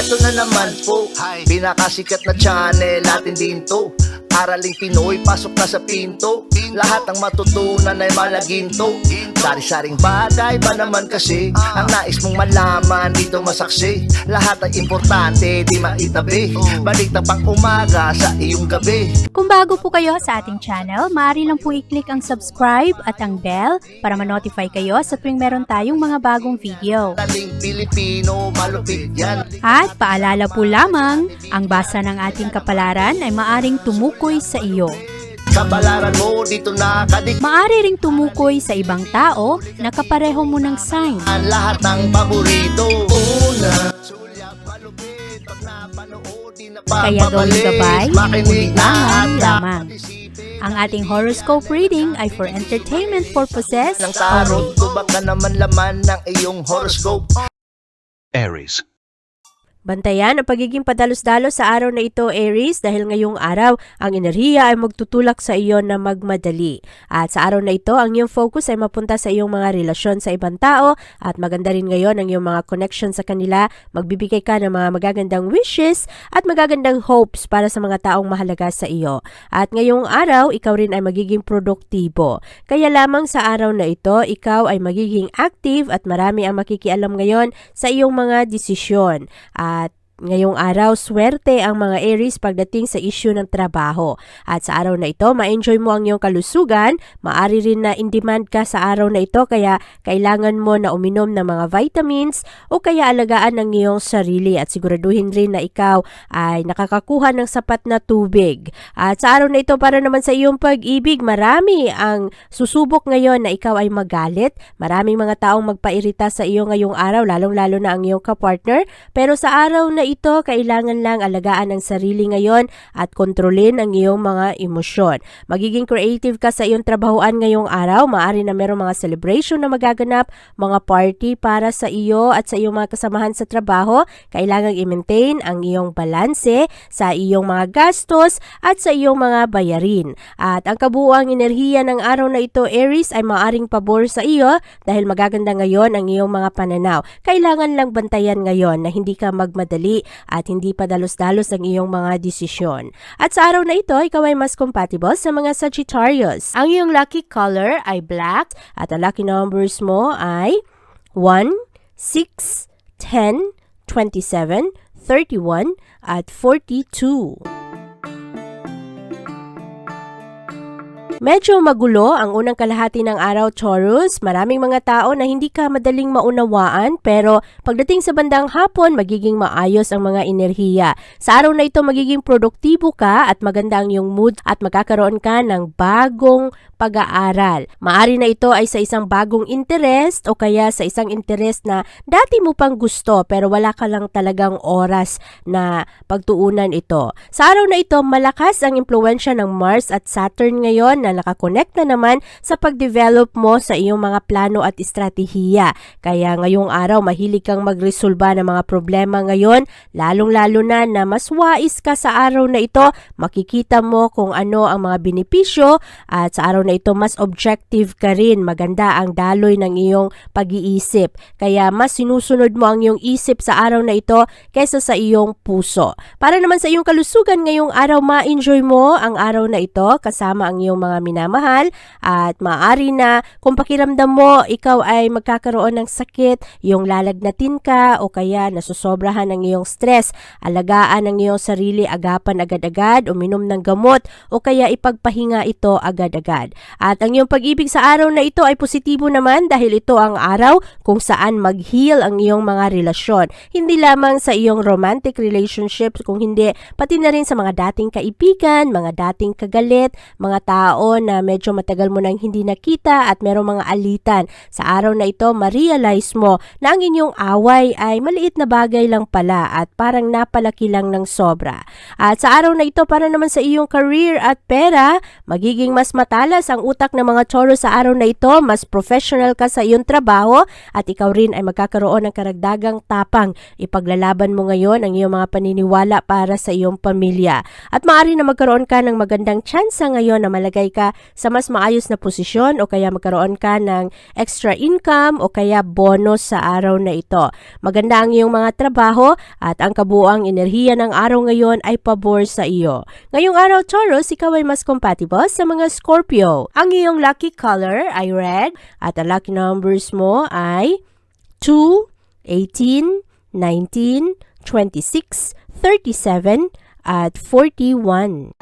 Eto na naman po, pinakasikat na channel natin din to. Araling Pinoy, pasok na sa pinto. Lahat ng matutunan ay malaginto. Sari-saring bagay ba naman kasi ang nais mong malaman dito masaksi. Lahat ay importante, di maitabi. Balik na pang umaga sa iyong gabi. Kung bago po kayo sa ating channel, maaari lang po i-click ang subscribe at ang bell para ma-notify kayo sa tuwing meron tayong mga bagong video. Taling Pilipino, malupit yan. At paalala po lamang, ang basa ng ating kapalaran ay maaring tumukoy sa iyo. Kapalaran mo dito nakadik. Maaari ring tumukoy sa ibang tao na kapareho mo ng sign. Ang lahat ng paborito. Una, sulyap, malupit. Pag napanood, di na Kaya gawing gabay, makinig na ulilangan at lamang. Ang ating horoscope reading ay for entertainment purposes ng tarot. only. Tubak ka naman laman ng iyong horoscope. Aries. Bantayan ang pagiging padalos-dalos sa araw na ito, Aries, dahil ngayong araw, ang enerhiya ay magtutulak sa iyo na magmadali. At sa araw na ito, ang iyong focus ay mapunta sa iyong mga relasyon sa ibang tao at maganda rin ngayon ang iyong mga connection sa kanila. Magbibigay ka ng mga magagandang wishes at magagandang hopes para sa mga taong mahalaga sa iyo. At ngayong araw, ikaw rin ay magiging produktibo. Kaya lamang sa araw na ito, ikaw ay magiging active at marami ang makikialam ngayon sa iyong mga desisyon. At ngayong araw, swerte ang mga Aries pagdating sa issue ng trabaho. At sa araw na ito, ma-enjoy mo ang iyong kalusugan. Maari rin na in-demand ka sa araw na ito kaya kailangan mo na uminom ng mga vitamins o kaya alagaan ng iyong sarili at siguraduhin rin na ikaw ay nakakakuha ng sapat na tubig. At sa araw na ito, para naman sa iyong pag-ibig, marami ang susubok ngayon na ikaw ay magalit. Maraming mga taong magpairita sa iyo ngayong araw, lalong-lalo na ang iyong kapartner. Pero sa araw na ito, kailangan lang alagaan ang sarili ngayon at kontrolin ang iyong mga emosyon. Magiging creative ka sa iyong trabahoan ngayong araw. Maaari na merong mga celebration na magaganap, mga party para sa iyo at sa iyong mga kasamahan sa trabaho. Kailangan i-maintain ang iyong balanse sa iyong mga gastos at sa iyong mga bayarin. At ang kabuuang enerhiya ng araw na ito, Aries, ay maaring pabor sa iyo dahil magaganda ngayon ang iyong mga pananaw. Kailangan lang bantayan ngayon na hindi ka magmadali at hindi padalos-dalos ang iyong mga desisyon. At sa araw na ito, ikaw ay mas compatible sa mga Sagittarius. Ang iyong lucky color ay black at ang lucky numbers mo ay 1, 6, 10, 27, 31 at 42. Medyo magulo ang unang kalahati ng araw, Taurus. Maraming mga tao na hindi ka madaling maunawaan pero pagdating sa bandang hapon, magiging maayos ang mga enerhiya. Sa araw na ito, magiging produktibo ka at maganda ang iyong mood at magkakaroon ka ng bagong pag-aaral. Maari na ito ay sa isang bagong interest o kaya sa isang interest na dati mo pang gusto pero wala ka lang talagang oras na pagtuunan ito. Sa araw na ito, malakas ang impluwensya ng Mars at Saturn ngayon na nakakonect na naman sa pag-develop mo sa iyong mga plano at estratehiya. Kaya ngayong araw, mahilig kang magresolba ng mga problema ngayon, lalong-lalo na mas wais ka sa araw na ito, makikita mo kung ano ang mga benepisyo at sa araw na ito, mas objective ka rin. Maganda ang daloy ng iyong pag-iisip. Kaya mas sinusunod mo ang iyong isip sa araw na ito kaysa sa iyong puso. Para naman sa iyong kalusugan ngayong araw, ma-enjoy mo ang araw na ito kasama ang iyong mga minamahal at maaari na kung pakiramdam mo ikaw ay magkakaroon ng sakit, yung lalagnatin ka o kaya nasusobrahan ng iyong stress, alagaan ang iyong sarili, agapan agad-agad, uminom ng gamot o kaya ipagpahinga ito agad-agad. At ang iyong pag-ibig sa araw na ito ay positibo naman dahil ito ang araw kung saan mag-heal ang iyong mga relasyon. Hindi lamang sa iyong romantic relationships, kung hindi, pati na rin sa mga dating kaibigan, mga dating kagalit, mga tao na medyo matagal mo nang hindi nakita at merong mga alitan. Sa araw na ito, ma-realize mo na ang inyong away ay maliit na bagay lang pala at parang napalaki lang ng sobra. At sa araw na ito, para naman sa iyong career at pera, magiging mas matalas ang utak ng mga Taurus sa araw na ito, mas professional ka sa iyong trabaho at ikaw rin ay magkakaroon ng karagdagang tapang. Ipaglalaban mo ngayon ang iyong mga paniniwala para sa iyong pamilya. At maaari na magkaroon ka ng magandang tsansa ngayon na malagay ka sa mas maayos na posisyon o kaya magkaroon ka ng extra income o kaya bonus sa araw na ito. Maganda ang iyong mga trabaho at ang kabuuang enerhiya ng araw ngayon ay pabor sa iyo. Ngayong araw, Taurus, ikaw ay mas compatible sa mga Scorpio. Ang iyong lucky color ay red at ang lucky numbers mo ay 2, 18, 19, 26, 37, at 41.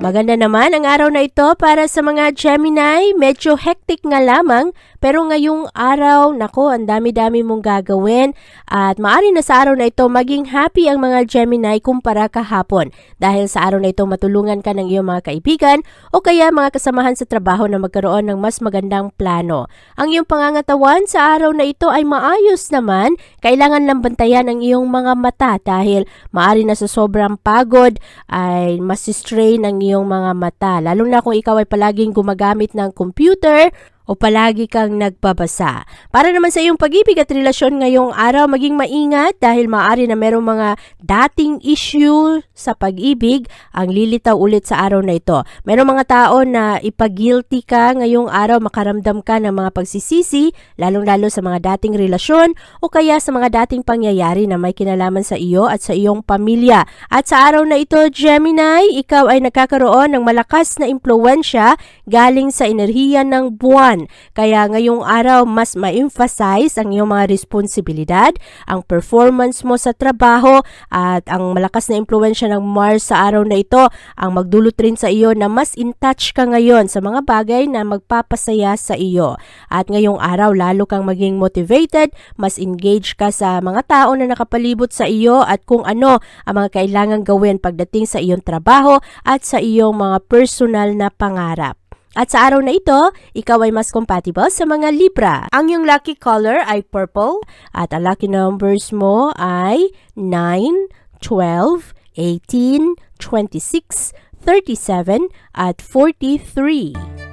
Maganda naman ang araw na ito para sa mga Gemini. Medyo hectic nga lamang, pero ngayong araw, nako, ang dami-dami mong gagawin at maaari na sa araw na ito maging happy ang mga Gemini kumpara kahapon. Dahil sa araw na ito matulungan ka ng iyong mga kaibigan o kaya mga kasamahan sa trabaho na magkaroon ng mas magandang plano. Ang iyong pangangatawan sa araw na ito ay maayos naman. Kailangan lang bantayan ang iyong mga mata dahil maaari na sa sobrang pagod ay mas-strain ang iyong mga mata. Lalo na kung ikaw ay palaging gumagamit ng computer o palagi kang nagbabasa. Para naman sa iyong pag-ibig at relasyon ngayong araw, maging maingat dahil maaari na merong mga dating issue sa pag-ibig ang lilitaw ulit sa araw na ito. Merong mga tao na ipag-guilty ka ngayong araw, makaramdam ka ng mga pagsisisi, lalong-lalo sa mga dating relasyon o kaya sa mga dating pangyayari na may kinalaman sa iyo at sa iyong pamilya. At sa araw na ito, Gemini, ikaw ay nagkakaroon ng malakas na impluwensya galing sa enerhiya ng buwan. Kaya ngayong araw, mas ma-emphasize ang iyong mga responsibilidad, ang performance mo sa trabaho at ang malakas na impluwensya ng Mars sa araw na ito ang magdulot rin sa iyo na mas in touch ka ngayon sa mga bagay na magpapasaya sa iyo. At ngayong araw, lalo kang maging motivated, mas engaged ka sa mga tao na nakapalibot sa iyo at kung ano ang mga kailangang gawin pagdating sa iyong trabaho at sa iyong mga personal na pangarap. At sa araw na ito, ikaw ay mas compatible sa mga Libra. Ang iyong lucky color ay purple at ang lucky numbers mo ay 9, 12, 18, 26, 37, at 43.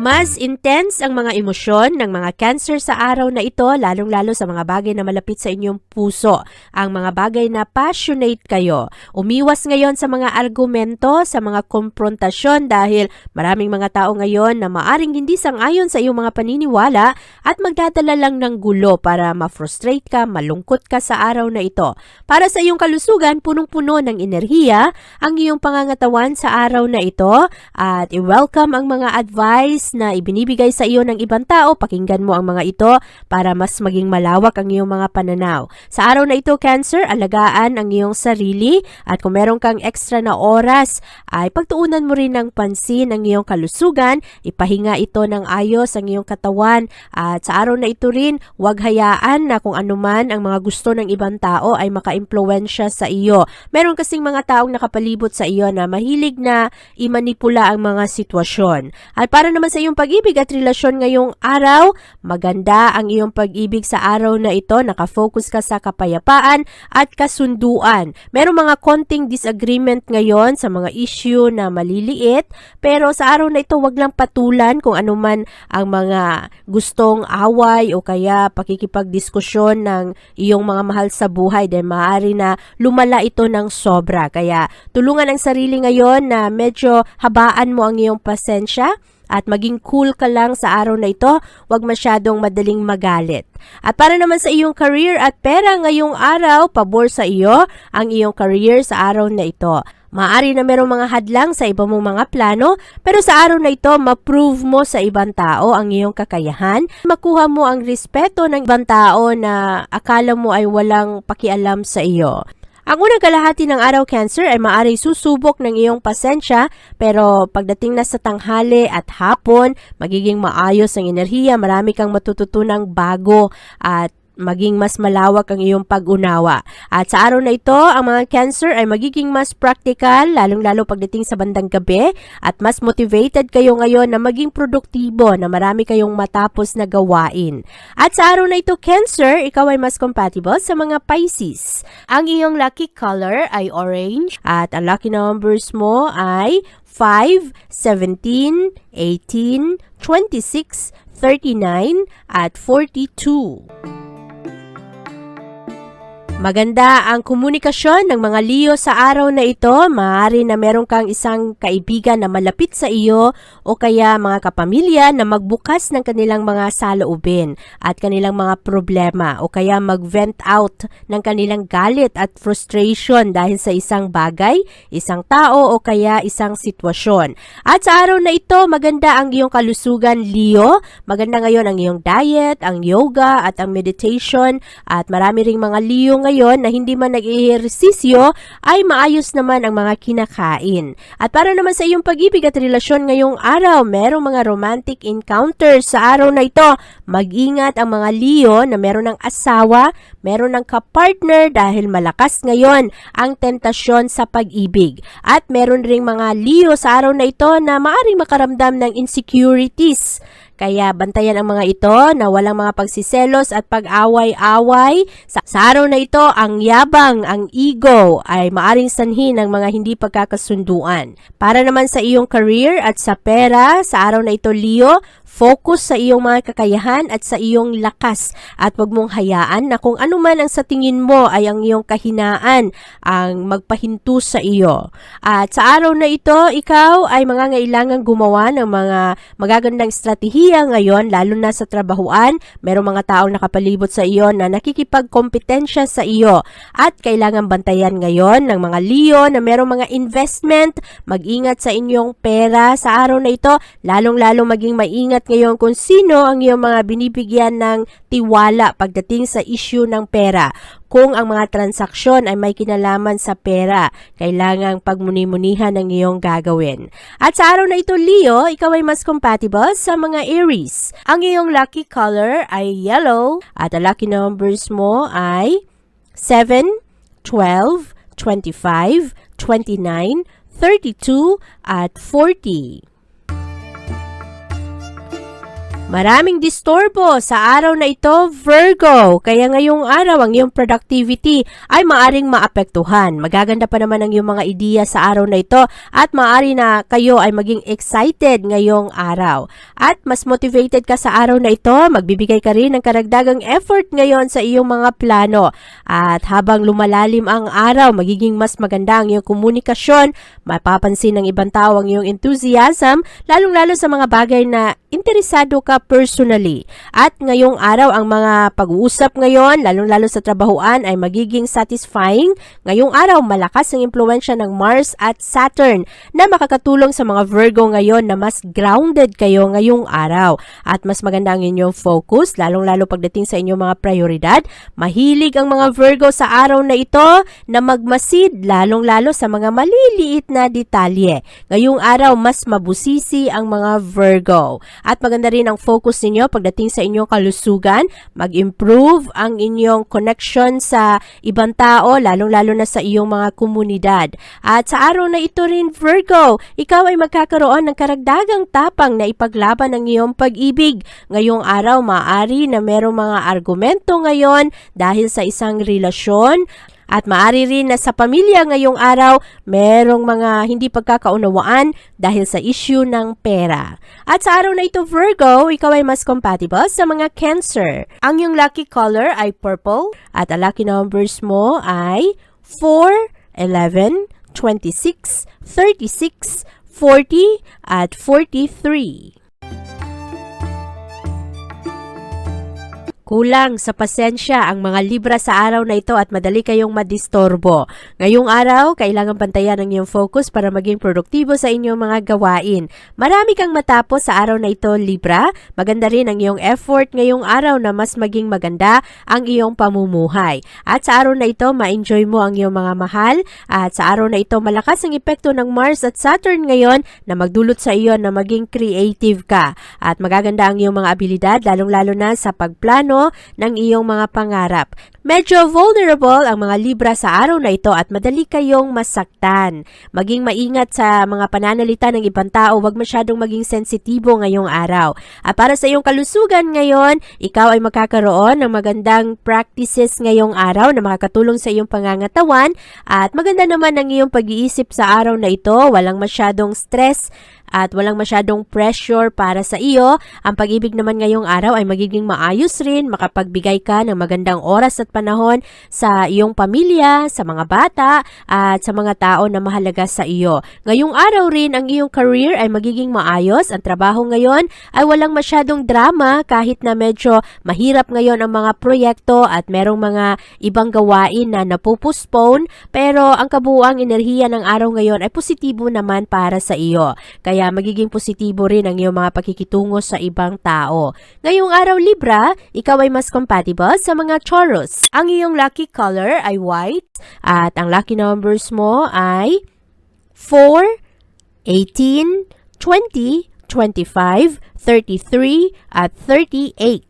Mas intense ang mga emosyon ng mga Cancer sa araw na ito, lalong-lalo sa mga bagay na malapit sa inyong puso. Ang mga bagay na passionate kayo. Umiwas ngayon sa mga argumento, sa mga konfrontasyon dahil maraming mga tao ngayon na maaring hindi sang-ayon sa iyong mga paniniwala at magdadala lang ng gulo para ma-frustrate ka, malungkot ka sa araw na ito. Para sa iyong kalusugan, punong-puno ng enerhiya ang iyong pangangatawan sa araw na ito at i-welcome ang mga advice na ibinibigay sa iyo ng ibang tao. Pakinggan mo ang mga ito para mas maging malawak ang iyong mga pananaw. Sa araw na ito, Cancer, alagaan ang iyong sarili at kung meron kang extra na oras ay pagtuunan mo rin ng pansin ang iyong kalusugan, ipahinga ito ng ayos ang iyong katawan at sa araw na ito rin, huwag hayaan na kung anuman ang mga gusto ng ibang tao ay maka-impluwensya sa iyo. Meron kasing mga taong nakapalibot sa iyo na mahilig na imanipula ang mga sitwasyon. At para naman sa iyong pag-ibig at relasyon ngayong araw, maganda ang iyong pag-ibig sa araw na ito, nakafocus ka sa kapayapaan at kasunduan. Merong mga konting disagreement ngayon sa mga issue na maliliit, pero sa araw na ito wag lang patulan kung anuman ang mga gustong away o kaya pakikipagdiskusyon ng iyong mga mahal sa buhay dahil maaari na lumala ito ng sobra. Kaya tulungan ang sarili ngayon na medyo habaan mo ang iyong pasensya at maging cool ka lang sa araw na ito, huwag masyadong madaling magalit. At para naman sa iyong career at pera ngayong araw, pabor sa iyo ang iyong career sa araw na ito. Maaari na merong mga hadlang sa iba mong mga plano, pero sa araw na ito, ma-prove mo sa ibang tao ang iyong kakayahan, makuha mo ang respeto ng ibang tao na akala mo ay walang pakialam sa iyo. Ang unang kalahati ng araw, Cancer, ay maaaring susubok ng iyong pasensya, pero pagdating na sa tanghali at hapon, magiging maayos ang enerhiya, marami kang matututunang bago at maging mas malawak ang iyong pag-unawa. At sa araw na ito, ang mga Cancer ay magiging mas practical, lalong-lalo pagdating sa bandang gabi, at mas motivated kayo ngayon na maging produktibo, na marami kayong matapos na gawain. At sa araw na ito, Cancer, ikaw ay mas compatible sa mga Pisces. Ang iyong lucky color ay orange, at ang lucky numbers mo ay 5, 17, 18, 26, 39, at 42. Maganda ang komunikasyon ng mga Leo sa araw na ito. Maaari na meron kang isang kaibigan na malapit sa iyo o kaya mga kapamilya na magbukas ng kanilang mga saloobin at kanilang mga problema o kaya mag-vent out ng kanilang galit at frustration dahil sa isang bagay, isang tao o kaya isang sitwasyon. At sa araw na ito, maganda ang iyong kalusugan, Leo. Maganda ngayon ang iyong diet, ang yoga at ang meditation at marami ring mga Leo ngayon na hindi man nag-ehersisyo ay maayos naman ang mga kinakain. At para naman sa iyong pag-ibig at relasyon ngayong araw, merong mga romantic encounters sa araw na ito. Mag-ingat ang mga Leo na meron ng asawa, meron ng kapartner dahil malakas ngayon ang tentasyon sa pag-ibig. At meron ring mga Leo sa araw na ito na maaring makaramdam ng insecurities. Kaya bantayan ang mga ito na walang mga pagsiselos at pag-away-away. Sa araw na ito, ang yabang, ang ego ay maaring sanhi ng mga hindi pagkakasunduan. Para naman sa iyong career at sa pera, sa araw na ito, Leo, focus sa iyong mga kakayahan at sa iyong lakas at huwag mong hayaan na kung ano man ang sa tingin mo ay ang iyong kahinaan ang magpahinto sa iyo. At sa araw na ito, ikaw ay mangangailangang gumawa ng mga magagandang estratehiya ngayon lalo na sa trabahuan. Merong mga taong nakapalibot sa iyo na nakikipagkompetensya sa iyo at kailangan bantayan ngayon ng mga Leo na merong mga investment. Mag-ingat sa inyong pera sa araw na ito, lalong-lalo maging maingat ngayon kung sino ang iyong mga binibigyan ng tiwala pagdating sa issue ng pera. Kung ang mga transaksyon ay may kinalaman sa pera, kailangang pagmuni-munihan ang iyong gagawin. At sa araw na ito, Leo, ikaw ay mas compatible sa mga Aries. Ang iyong lucky color ay yellow at ang lucky numbers mo ay 7, 12, 25, 29, 32 at 40. Maraming disturbo sa araw na ito, Virgo. Kaya ngayong araw, ang iyong productivity ay maaring maapektuhan. Magaganda pa naman ang iyong mga ideya sa araw na ito at maaari na kayo ay maging excited ngayong araw. At mas motivated ka sa araw na ito, magbibigay ka rin ng karagdagang effort ngayon sa iyong mga plano. At habang lumalalim ang araw, magiging mas maganda ang iyong komunikasyon, mapapansin ng ibang tao ang iyong enthusiasm, lalong-lalo sa mga bagay na interesado ka personally. At ngayong araw, ang mga pag-uusap ngayon, lalong-lalo sa trabahuan, ay magiging satisfying. Ngayong araw, malakas ang impluwensya ng Mars at Saturn na makakatulong sa mga Virgo ngayon na mas grounded kayo ngayong araw. At mas maganda ang inyong focus, lalong-lalo pagdating sa inyong mga prioridad. Mahilig ang mga Virgo sa araw na ito na magmasid, lalong-lalo sa mga maliliit na detalye. Ngayong araw, mas mabusisi ang mga Virgo. At maganda rin ang focus ninyo pagdating sa inyong kalusugan, mag-improve ang inyong connection sa ibang tao, lalong-lalo na sa iyong mga komunidad. At sa araw na ito rin, Virgo, ikaw ay magkakaroon ng karagdagang tapang na ipaglaban ang iyong pag-ibig. Ngayong araw, maaari na merong mga argumento ngayon dahil sa isang relasyon. At maaari rin na sa pamilya ngayong araw, merong mga hindi pagkakaunawaan dahil sa issue ng pera. At sa araw na ito, Virgo, ikaw ay mas compatible sa mga Cancer. Ang iyong lucky color ay purple at ang lucky numbers mo ay 4, 11, 26, 36, 40 at 43. Kulang sa pasensya ang mga Libra sa araw na ito at madali kayong madistorbo. Ngayong araw, kailangan bantayan ang iyong focus para maging produktibo sa inyong mga gawain. Marami kang matapos sa araw na ito, Libra. Maganda rin ang iyong effort ngayong araw na mas maging maganda ang iyong pamumuhay. At sa araw na ito, ma-enjoy mo ang iyong mga mahal. At sa araw na ito, malakas ang epekto ng Mars at Saturn ngayon na magdulot sa iyo na maging creative ka. At magaganda ang iyong mga abilidad, lalong-lalo na sa pagplano ng iyong mga pangarap. Medyo vulnerable ang mga Libra sa araw na ito at madali kayong masaktan. Maging maingat sa mga pananalita ng ibang tao, huwag masyadong maging sensitibo ngayong araw. At para sa iyong kalusugan ngayon, ikaw ay makakaroon ng magandang practices ngayong araw na makakatulong sa iyong pangangatawan at maganda naman ang iyong pag-iisip sa araw na ito, walang masyadong stress at walang masyadong pressure para sa iyo. Ang pag-ibig naman ngayong araw ay magiging maayos rin, makapagbigay ka ng magandang oras at panahon sa iyong pamilya, sa mga bata, at sa mga tao na mahalaga sa iyo. Ngayong araw rin, ang iyong career ay magiging maayos. Ang trabaho ngayon ay walang masyadong drama kahit na medyo mahirap ngayon ang mga proyekto at merong mga ibang gawain na napupostpone, pero ang kabuuang enerhiya ng araw ngayon ay positibo naman para sa iyo. Kaya magiging positibo rin ang iyong mga pakikitungo sa ibang tao. Ngayong araw Libra, ikaw ay mas compatible sa mga Taurus. Ang iyong lucky color ay white at ang lucky numbers mo ay 4, 18, 20, 25, 33 at 38.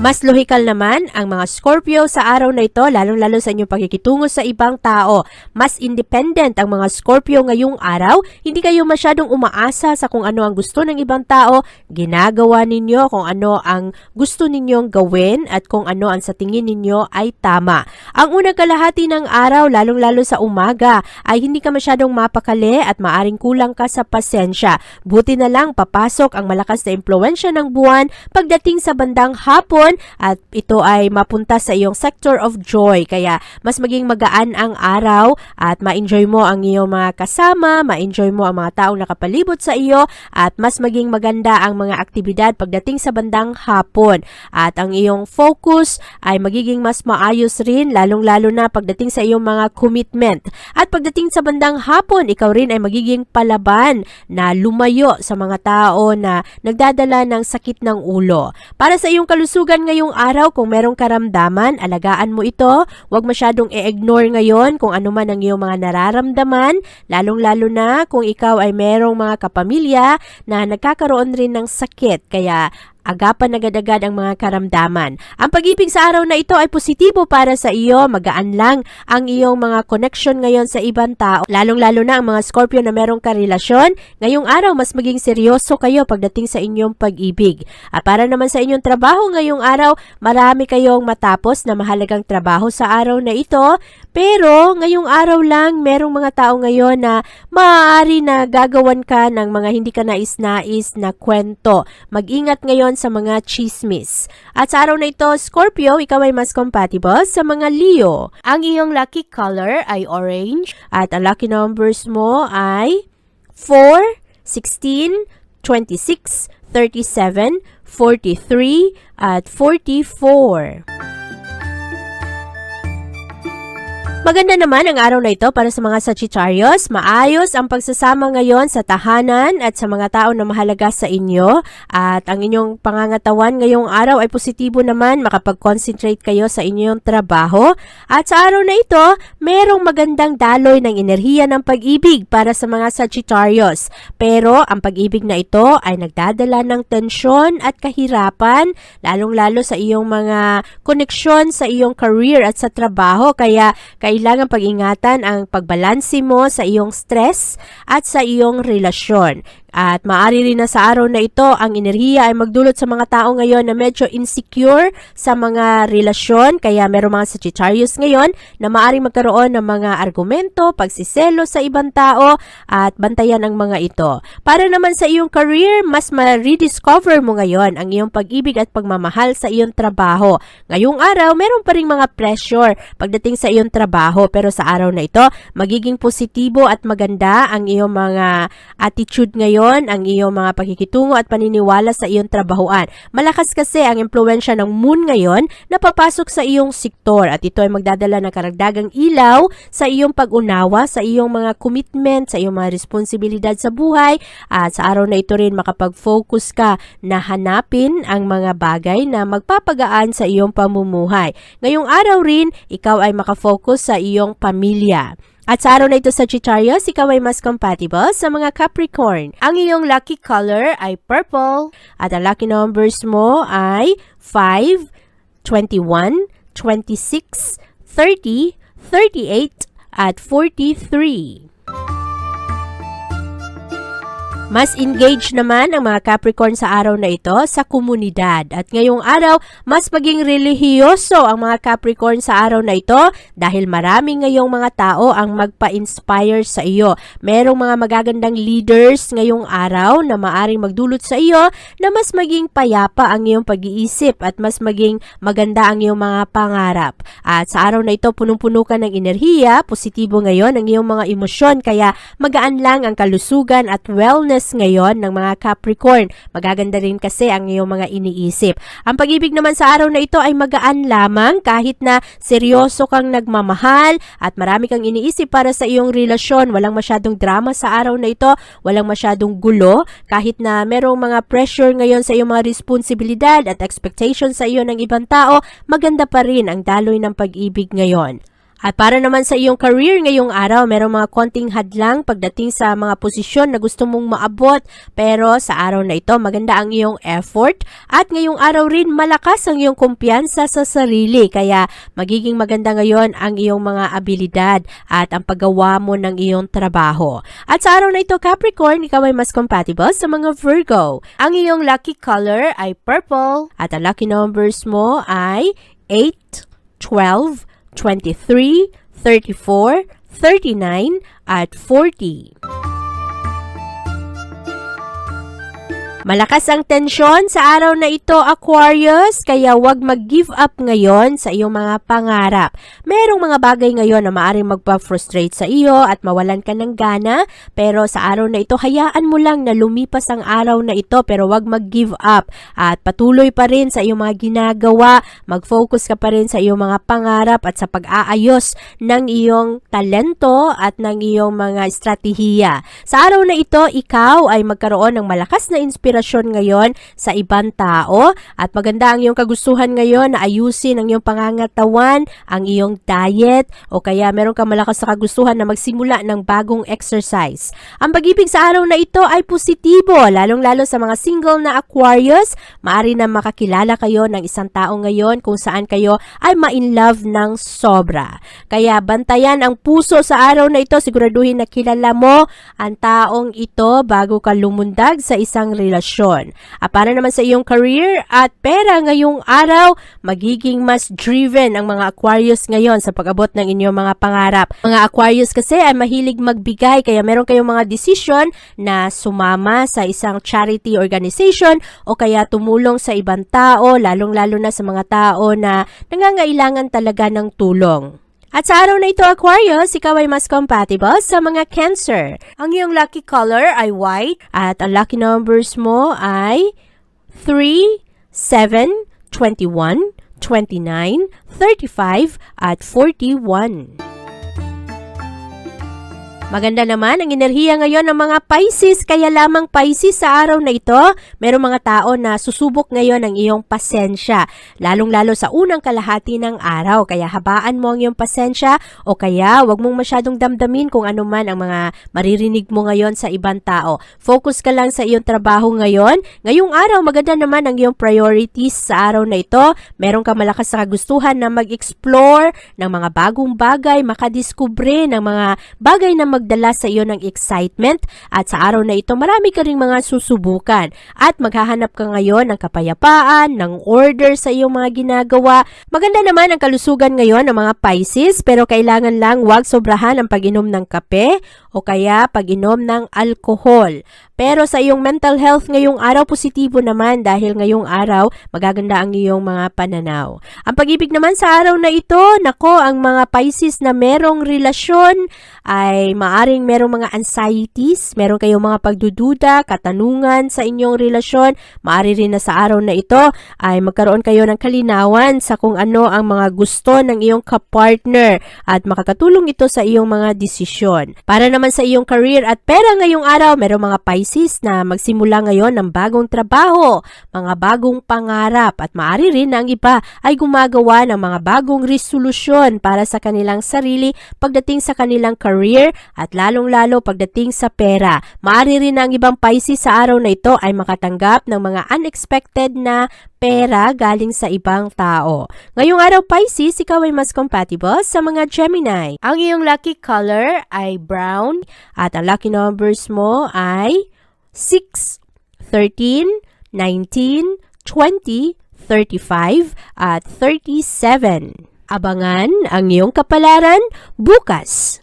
Mas lohikal naman ang mga Scorpio sa araw na ito, lalong-lalo sa inyong pakikitungo sa ibang tao. Mas independent ang mga Scorpio ngayong araw. Hindi kayo masyadong umaasa sa kung ano ang gusto ng ibang tao. Ginagawa ninyo kung ano ang gusto ninyong gawin at kung ano ang sa tingin ninyo ay tama. Ang unang kalahati ng araw, lalong-lalo sa umaga, ay hindi ka masyadong mapakali at maaring kulang ka sa pasensya. Buti na lang papasok ang malakas na impluwensya ng buwan pagdating sa bandang hapon, at ito ay mapunta sa iyong sector of joy. Kaya mas maging magaan ang araw at ma-enjoy mo ang iyong mga kasama, ma-enjoy mo ang mga taong nakapalibot sa iyo, at mas maging maganda ang mga aktibidad pagdating sa bandang hapon. At ang iyong focus ay magiging mas maayos rin, lalong-lalo na pagdating sa iyong mga commitment. At pagdating sa bandang hapon, ikaw rin ay magiging palaban na lumayo sa mga tao na nagdadala ng sakit ng ulo. Para sa iyong kalusugan ngayong araw, kung merong karamdaman, alagaan mo ito. Huwag masyadong i-ignore ngayon kung ano man ang iyong mga nararamdaman, lalong-lalo na kung ikaw ay merong mga kapamilya na nagkakaroon rin ng sakit. Kaya agapan agad-agad ang mga karamdaman. Ang pag-ibig sa araw na ito ay positibo para sa iyo. Magaan lang ang iyong mga connection ngayon sa ibang tao. Lalong-lalo na ang mga Scorpio na merong karelasyon. Ngayong araw, mas maging seryoso kayo pagdating sa inyong pag-ibig. At para naman sa inyong trabaho ngayong araw, marami kayong matapos na mahalagang trabaho sa araw na ito. Pero ngayong araw lang, merong mga tao ngayon na maaari na gagawan ka ng mga hindi ka nais-nais na kwento. Mag-ingat ngayon sa mga chismis. At sa araw na ito, Scorpio, ikaw ay mas compatible sa mga Leo. Ang iyong lucky color ay orange at ang lucky numbers mo ay 4, 16, 26, 37, 43 at 44. Maganda naman ang araw na ito para sa mga Sagittarius. Maayos ang pagsasama ngayon sa tahanan at sa mga tao na mahalaga sa inyo. At ang inyong pangangatawan ngayong araw ay positibo naman, makapag-concentrate kayo sa inyong trabaho. At sa araw na ito, merong magandang daloy ng enerhiya ng pag-ibig para sa mga Sagittarius. Pero ang pag-ibig na ito ay nagdadala ng tensyon at kahirapan, lalong-lalo sa iyong mga koneksyon sa iyong career at sa trabaho. Kaya kailangan pag-ingatan ang pagbalanse mo sa iyong stress at sa iyong relasyon. At maaari rin na sa araw na ito, ang enerhiya ay magdulot sa mga tao ngayon na medyo insecure sa mga relasyon. Kaya meron mga Sagittarius ngayon na maaari magkaroon ng mga argumento, pagsiselo sa ibang tao, at bantayan ang mga ito. Para naman sa iyong career, mas ma-rediscover mo ngayon ang iyong pag-ibig at pagmamahal sa iyong trabaho. Ngayong araw, meron pa rin mga pressure pagdating sa iyong trabaho. Pero sa araw na ito, magiging positibo at maganda ang iyong mga attitude ngayon, ang iyong mga pakikitungo at paniniwala sa iyong trabahuan. Malakas kasi ang impluwensya ng moon ngayon na papasok sa iyong sektor, at ito ay magdadala ng karagdagang ilaw sa iyong pag-unawa, sa iyong mga commitment, sa iyong mga responsibilidad sa buhay. At sa araw na ito rin makapag-focus ka na hanapin ang mga bagay na magpapagaan sa iyong pamumuhay. Ngayong araw rin, ikaw ay makafocus sa iyong pamilya. At sa araw na ito, Sagittarius, ikaw ay mas compatible sa mga Capricorn. Ang iyong lucky color ay purple at ang lucky numbers mo ay 5, 21, 26, 30, 38 at 43. Mas engaged naman ang mga Capricorn sa araw na ito sa komunidad. At ngayong araw, mas maging relihiyoso ang mga Capricorn sa araw na ito dahil marami ngayong mga tao ang magpa-inspire sa iyo. Merong mga magagandang leaders ngayong araw na maaring magdulot sa iyo na mas maging payapa ang iyong pag-iisip at mas maging maganda ang iyong mga pangarap. At sa araw na ito, punong-puno ka ng enerhiya, positibo ngayon ang iyong mga emosyon, kaya magaan lang ang kalusugan at wellness ngayon ng mga Capricorn. Magaganda rin kasi ang iyong mga iniisip. Ang pag-ibig naman sa araw na ito ay magaan lamang kahit na seryoso kang nagmamahal at marami kang iniisip para sa iyong relasyon. Walang masyadong drama sa araw na ito, walang masyadong gulo. Kahit na merong mga pressure ngayon sa iyong mga responsibilidad at expectations sa iyo ng ibang tao, maganda pa rin ang daloy ng pag-ibig ngayon. At para naman sa iyong career ngayong araw, merong mga konting hadlang pagdating sa mga posisyon na gusto mong maabot. Pero sa araw na ito, maganda ang iyong effort. At ngayong araw rin, malakas ang iyong kumpiyansa sa sarili. Kaya magiging maganda ngayon ang iyong mga abilidad at ang paggawa mo ng iyong trabaho. At sa araw na ito, Capricorn, ikaw ay mas compatible sa mga Virgo. Ang iyong lucky color ay purple. At ang lucky numbers mo ay 8, 12, 23, 34, 39, at 40. Malakas ang tensyon sa araw na ito, Aquarius, kaya huwag mag-give up ngayon sa iyong mga pangarap. Merong mga bagay ngayon na maaaring magpa-frustrate sa iyo at mawalan ka ng gana, pero sa araw na ito, hayaan mo lang na lumipas ang araw na ito, pero huwag mag-give up at patuloy pa rin sa iyong mga ginagawa, mag-focus ka pa rin sa iyong mga pangarap at sa pag-aayos ng iyong talento at ng iyong mga estratehiya. Sa araw na ito, ikaw ay magkaroon ng malakas na inspirasyon ngayon sa ibang tao at maganda ang iyong kagustuhan ngayon na ayusin ang iyong pangangatawan, ang iyong diet o kaya meron kang malakas na kagustuhan na magsimula ng bagong exercise. Ang pag-ibig sa araw na ito ay positibo, lalong-lalo sa mga single na Aquarius. Maaari na makakilala kayo ng isang tao ngayon kung saan kayo ay ma-in love ng sobra. Kaya bantayan ang puso sa araw na ito, siguraduhin na kilala mo ang taong ito bago ka lumundag sa isang relasyon. At para naman sa iyong career at pera ngayong araw, magiging mas driven ang mga Aquarius ngayon sa pag-abot ng inyong mga pangarap. Mga Aquarius kasi ay mahilig magbigay, kaya meron kayong mga decision na sumama sa isang charity organization o kaya tumulong sa ibang tao, lalong-lalo na sa mga tao na nangangailangan talaga ng tulong. At sa araw na ito, Aquarius, ikaw ay mas compatible sa mga Cancer. Ang iyong lucky color ay white at ang lucky numbers mo ay 3, 7, 21, 29, 35, at 41. Maganda naman ang enerhiya ngayon ng mga Pisces, kaya lamang Pisces sa araw na ito, merong mga tao na susubok ngayon ang iyong pasensya, lalong-lalo sa unang kalahati ng araw. Kaya habaan mo ang iyong pasensya o kaya wag mong masyadong damdamin kung ano man ang mga maririnig mo ngayon sa ibang tao. Focus ka lang sa iyong trabaho ngayon. Ngayong araw, maganda naman ang iyong priorities sa araw na ito. Meron kang malakas na kagustuhan na mag-explore ng mga bagong bagay, makadiskubre ng mga bagay na magdala sa iyo ng excitement at sa araw na ito marami ka ring mga susubukan at maghahanap ka ngayon ng kapayapaan, ng order sa iyong mga ginagawa. Maganda naman ang kalusugan ngayon ng mga Pisces pero kailangan lang huwag sobrahan ang pag-inom ng kape o kaya pag-inom ng alcohol. Pero sa iyong mental health ngayong araw, positibo naman dahil ngayong araw magaganda ang iyong mga pananaw. Ang pag-ibig naman sa araw na ito, nako, ang mga Pisces na merong relasyon ay maaring merong mga anxieties, meron kayong mga pagdududa, katanungan sa inyong relasyon. Maari rin na sa araw na ito ay magkaroon kayo ng kalinawan sa kung ano ang mga gusto ng iyong kapartner at makakatulong ito sa iyong mga desisyon. Para naman sa iyong career at pera ngayong araw, merong mga Pisces na magsimula ngayon ng bagong trabaho, mga bagong pangarap at maaari rin na ang iba ay gumagawa ng mga bagong resolusyon para sa kanilang sarili pagdating sa kanilang career at lalong-lalo pagdating sa pera. Maaari rin na ang ibang Pisces sa araw na ito ay makatanggap ng mga unexpected na pera galing sa ibang tao. Ngayong araw, Pisces, ikaw ay mas compatible sa mga Gemini. Ang iyong lucky color ay brown at ang lucky numbers mo ay 6, 13, 19, 20, 35, at 37. Abangan ang iyong kapalaran bukas.